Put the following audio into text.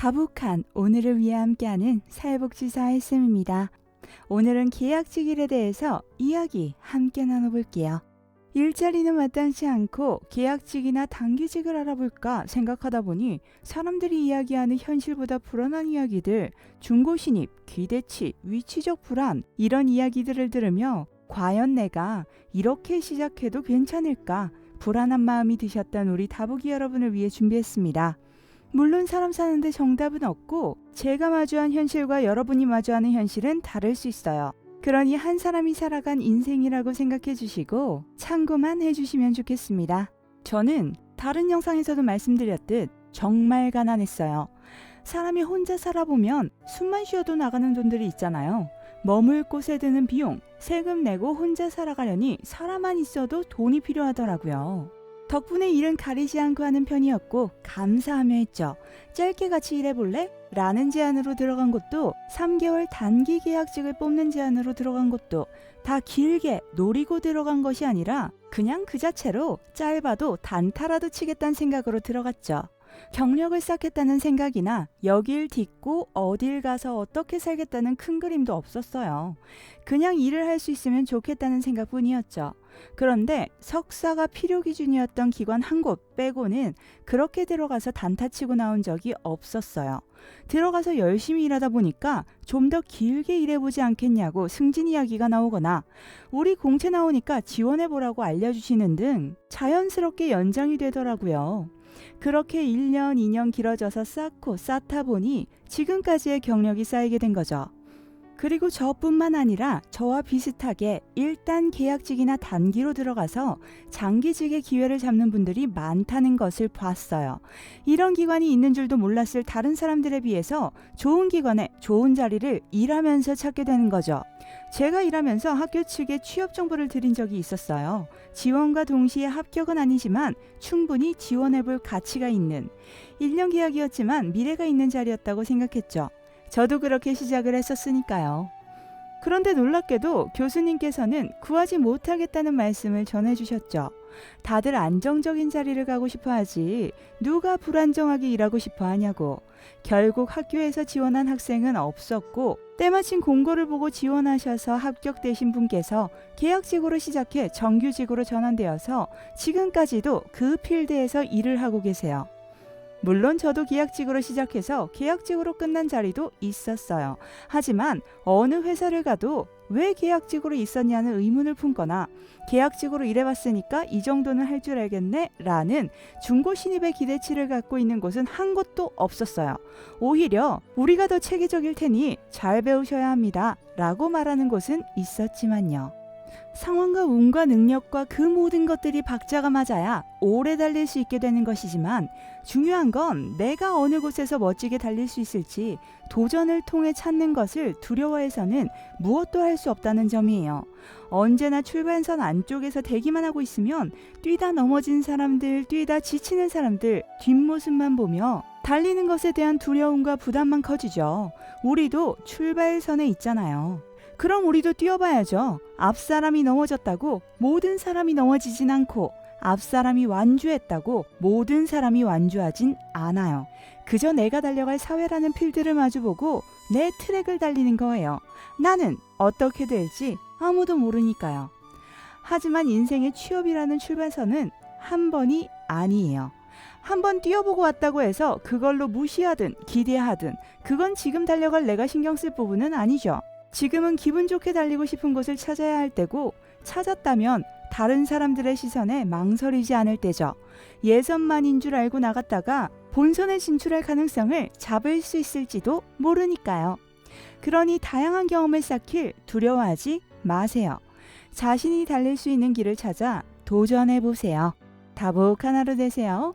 다복한 오늘을 위해 함께하는 사회복지사 헬쌤입니다. 오늘은 계약직일에 대해서 이야기 함께 나눠볼게요. 일자리는 마땅치 않고 계약직이나 단기직을 알아볼까 생각하다 보니 사람들이 이야기하는 현실보다 불안한 이야기들, 중고신입, 기대치, 위치적 불안 이런 이야기들을 들으며 과연 내가 이렇게 시작해도 괜찮을까 불안한 마음이 드셨던 우리 다보기 여러분을 위해 준비했습니다. 물론 사람 사는데 정답은 없고 제가 마주한 현실과 여러분이 마주하는 현실은 다를 수 있어요. 그러니 한 사람이 살아간 인생이라고 생각해 주시고 참고만 해주시면 좋겠습니다. 저는 다른 영상에서도 말씀드렸듯 정말 가난했어요. 사람이 혼자 살아보면 숨만 쉬어도 나가는 돈들이 있잖아요. 머물 곳에 드는 비용, 세금 내고 혼자 살아가려니 사람만 있어도 돈이 필요하더라고요. 덕분에 일은 가리지 않고 하는 편이었고 감사하며 했죠. 짧게 같이 일해볼래? 라는 제안으로 들어간 곳도 3개월 단기 계약직을 뽑는 제안으로 들어간 곳도 다 길게 노리고 들어간 것이 아니라 그냥 그 자체로 짧아도 단타라도 치겠다는 생각으로 들어갔죠. 경력을 쌓겠다는 생각이나 여길 딛고 어딜 가서 어떻게 살겠다는 큰 그림도 없었어요. 그냥 일을 할 수 있으면 좋겠다는 생각뿐이었죠. 그런데 석사가 필요 기준이었던 기관 한 곳 빼고는 그렇게 들어가서 단타치고 나온 적이 없었어요. 들어가서 열심히 일하다 보니까 좀 더 길게 일해보지 않겠냐고 승진 이야기가 나오거나 우리 공채 나오니까 지원해보라고 알려주시는 등 자연스럽게 연장이 되더라고요. 그렇게 1년, 2년 길어져서 쌓고 쌓다 보니 지금까지의 경력이 쌓이게 된 거죠. 그리고 저뿐만 아니라 저와 비슷하게 일단 계약직이나 단기로 들어가서 장기직의 기회를 잡는 분들이 많다는 것을 봤어요. 이런 기관이 있는 줄도 몰랐을 다른 사람들에 비해서 좋은 기관에 좋은 자리를 일하면서 찾게 되는 거죠. 제가 일하면서 학교 측에 취업 정보를 드린 적이 있었어요. 지원과 동시에 합격은 아니지만 충분히 지원해볼 가치가 있는 1년 계약이었지만 미래가 있는 자리였다고 생각했죠. 저도 그렇게 시작을 했었으니까요. 그런데 놀랍게도 교수님께서는 구하지 못하겠다는 말씀을 전해주셨죠. 다들 안정적인 자리를 가고 싶어 하지 누가 불안정하게 일하고 싶어 하냐고. 결국 학교에서 지원한 학생은 없었고 때마침 공고를 보고 지원하셔서 합격되신 분께서 계약직으로 시작해 정규직으로 전환되어서 지금까지도 그 필드에서 일을 하고 계세요. 물론 저도 계약직으로 시작해서 계약직으로 끝난 자리도 있었어요. 하지만 어느 회사를 가도 왜 계약직으로 있었냐는 의문을 품거나 계약직으로 일해봤으니까 이 정도는 할 줄 알겠네 라는 중고 신입의 기대치를 갖고 있는 곳은 한 곳도 없었어요. 오히려 우리가 더 체계적일 테니 잘 배우셔야 합니다 라고 말하는 곳은 있었지만요. 상황과 운과 능력과 그 모든 것들이 박자가 맞아야 오래 달릴 수 있게 되는 것이지만 중요한 건 내가 어느 곳에서 멋지게 달릴 수 있을지 도전을 통해 찾는 것을 두려워해서는 무엇도 할 수 없다는 점이에요. 언제나 출발선 안쪽에서 대기만 하고 있으면 뛰다 넘어진 사람들, 뛰다 지치는 사람들 뒷모습만 보며 달리는 것에 대한 두려움과 부담만 커지죠. 우리도 출발선에 있잖아요. 그럼 우리도 뛰어봐야죠. 앞 사람이 넘어졌다고 모든 사람이 넘어지진 않고 앞 사람이 완주했다고 모든 사람이 완주하진 않아요. 그저 내가 달려갈 사회라는 필드를 마주보고 내 트랙을 달리는 거예요. 나는 어떻게 될지 아무도 모르니까요. 하지만 인생의 취업이라는 출발선은 한 번이 아니에요. 한 번 뛰어보고 왔다고 해서 그걸로 무시하든 기대하든 그건 지금 달려갈 내가 신경 쓸 부분은 아니죠. 지금은 기분 좋게 달리고 싶은 곳을 찾아야 할 때고 찾았다면 다른 사람들의 시선에 망설이지 않을 때죠. 예선만인 줄 알고 나갔다가 본선에 진출할 가능성을 잡을 수 있을지도 모르니까요. 그러니 다양한 경험을 쌓길 두려워하지 마세요. 자신이 달릴 수 있는 길을 찾아 도전해보세요. 다복한 하루 되세요.